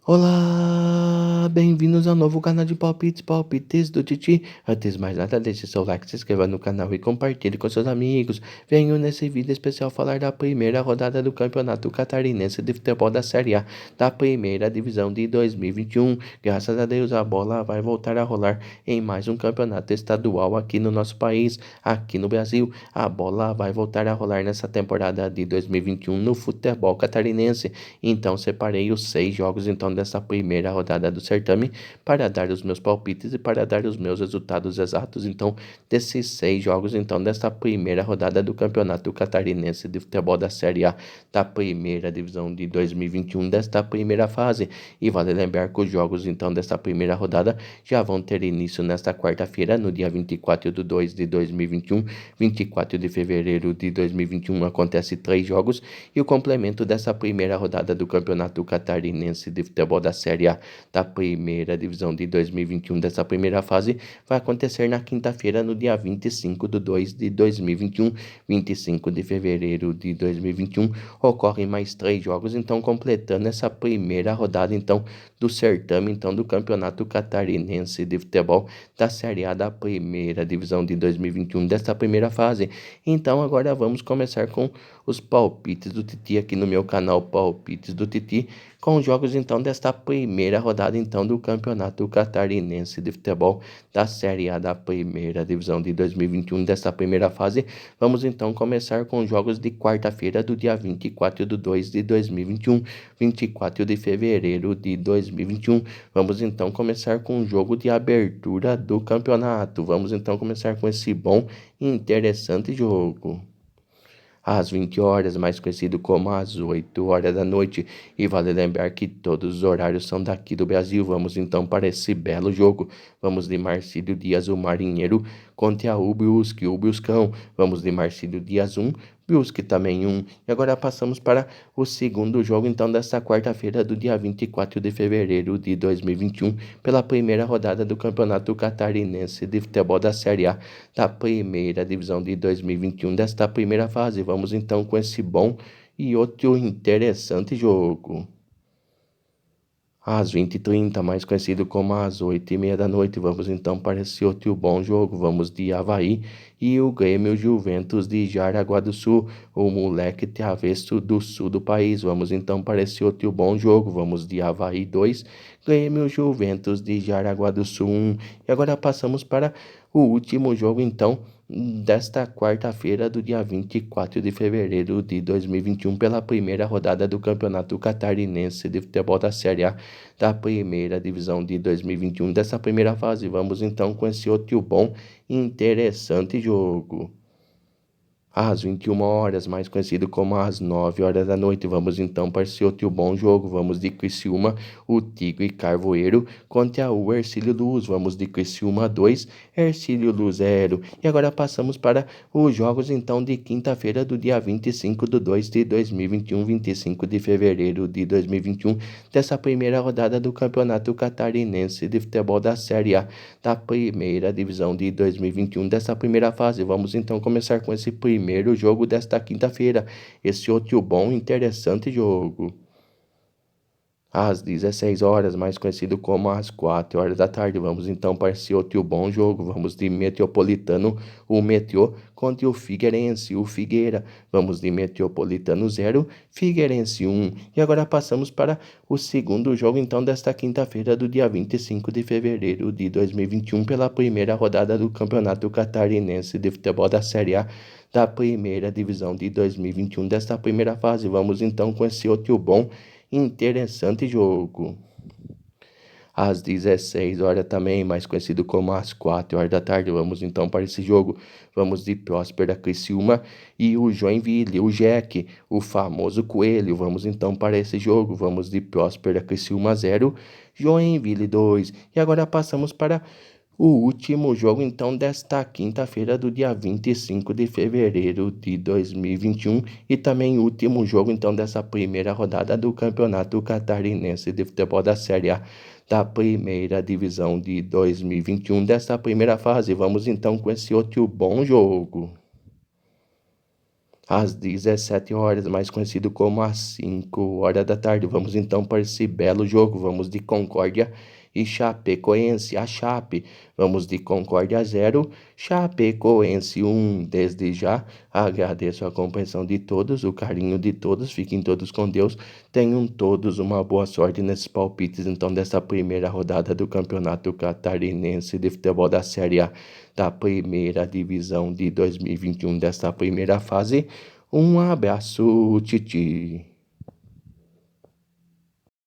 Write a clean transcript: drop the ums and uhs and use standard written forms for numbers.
Olá, bem-vindos ao novo canal de palpites do Titi. Antes de mais nada, deixe seu like, se inscreva no canal e compartilhe com seus amigos. Venho nesse vídeo especial falar da primeira rodada do Campeonato Catarinense de Futebol da Série A, da primeira divisão de 2021. Graças a Deus, a bola vai voltar a rolar em mais um campeonato estadual aqui no nosso país, aqui no Brasil. A bola vai voltar a rolar nessa temporada de 2021 no futebol catarinense. Então, separei os 6 jogos dessa primeira rodada do certame para dar os meus palpites e para dar os meus resultados exatos. Então, desses 6 jogos, desta primeira rodada do Campeonato Catarinense de Futebol da Série A da primeira divisão de 2021, desta primeira fase. E vale lembrar que os jogos, desta primeira rodada já vão ter início nesta quarta-feira, no dia 24 de 2 de 2021. 24 de fevereiro de 2021 acontece 3 jogos e o complemento dessa primeira rodada do Campeonato Catarinense de Futebol da Série A da primeira divisão de 2021 dessa primeira fase vai acontecer na quinta-feira, no dia 25 de 2 de 2021, 25 de fevereiro de 2021, ocorrem mais 3 jogos, então completando essa primeira rodada, do certame, do Campeonato Catarinense de Futebol da Série A da primeira divisão de 2021 dessa primeira fase. Então agora vamos começar com os palpites do Titi aqui no meu canal Palpites do Titi, com os jogos desta primeira rodada do Campeonato Catarinense de Futebol da Série A da primeira divisão de 2021 desta primeira fase. Vamos começar com os jogos de quarta-feira do dia 24 de 2 de 2021, 24 de fevereiro de 2021. Vamos começar com o jogo de abertura do campeonato. Vamos começar com esse bom e interessante jogo. Às 20 horas, mais conhecido como às 8 horas da noite. E vale lembrar que todos os horários são daqui do Brasil. Vamos para esse belo jogo. Vamos de Marcílio Dias, o Marinheiro, contra o Brusque, o Bruscão. Vamos de Marcílio Dias 1, Brusque também 1. E agora passamos para o segundo jogo, desta quarta-feira do dia 24 de fevereiro de 2021, pela primeira rodada do Campeonato Catarinense de Futebol da Série A da primeira divisão de 2021 desta primeira fase. Vamos com esse bom e outro interessante jogo. Às 20h30, mais conhecido como às 8h30 da noite, vamos para esse outro bom jogo. Vamos de Avaí e o Grêmio Juventus de Jaraguá do Sul, o moleque travesso do sul do país. Vamos para esse outro bom jogo. Vamos de Avaí 2, Grêmio Juventus de Jaraguá do Sul 1. E agora passamos para o último jogo, desta quarta-feira do dia 24 de fevereiro de 2021, pela primeira rodada do Campeonato Catarinense de Futebol da Série A da primeira divisão de 2021 dessa primeira fase. Vamos com esse outro bom e interessante jogo. Às 21 horas, mais conhecido como às 9 horas da noite, vamos para esse outro bom jogo. Vamos de Criciúma, o Tigre Carvoeiro, contra o Hercílio Luz. Vamos de Criciúma 2, Hercílio Luz 0. E agora passamos para os jogos de quinta-feira do dia 25 de 2 de 2021, 25 de fevereiro de 2021, dessa primeira rodada do Campeonato Catarinense de Futebol da Série A da primeira divisão de 2021 dessa primeira fase. Vamos começar com esse primeiro jogo desta quinta-feira, esse outro bom e interessante jogo. Às 16 horas, mais conhecido como às 4 horas da tarde, vamos para esse outro bom jogo. Vamos de Metropolitano, o Meteor, contra o Figueirense, o Figueira. Vamos de Metropolitano 0, Figueirense 1. E agora passamos para o segundo jogo, desta quinta-feira do dia 25 de fevereiro de 2021, pela primeira rodada do Campeonato Catarinense de Futebol da Série A da primeira divisão de 2021 desta primeira fase. Vamos com esse outro bom interessante jogo. Às 16 horas também, mais conhecido como às 4 horas da tarde, vamos para esse jogo. Vamos de Próspera Criciúma e o Joinville, o Jack, o famoso Coelho. Vamos para esse jogo. Vamos de Próspera Criciúma 0, Joinville 2. E agora passamos para o último jogo, desta quinta-feira do dia 25 de fevereiro de 2021 e também o último jogo, dessa primeira rodada do Campeonato Catarinense de Futebol da Série A da primeira divisão de 2021 desta primeira fase. Vamos com esse outro bom jogo. às 17 horas, mais conhecido como às 5 horas da tarde. Vamos então para esse belo jogo. Vamos de Concórdia e Chapecoense, a Chape. Vamos de Concórdia 0, Chapecoense 1. Desde já agradeço a compreensão de todos, o carinho de todos. Fiquem todos com Deus. Tenham todos uma boa sorte nesses palpites, então, dessa primeira rodada do Campeonato Catarinense de Futebol da Série A da primeira divisão de 2021, desta primeira fase. Um abraço, Titi.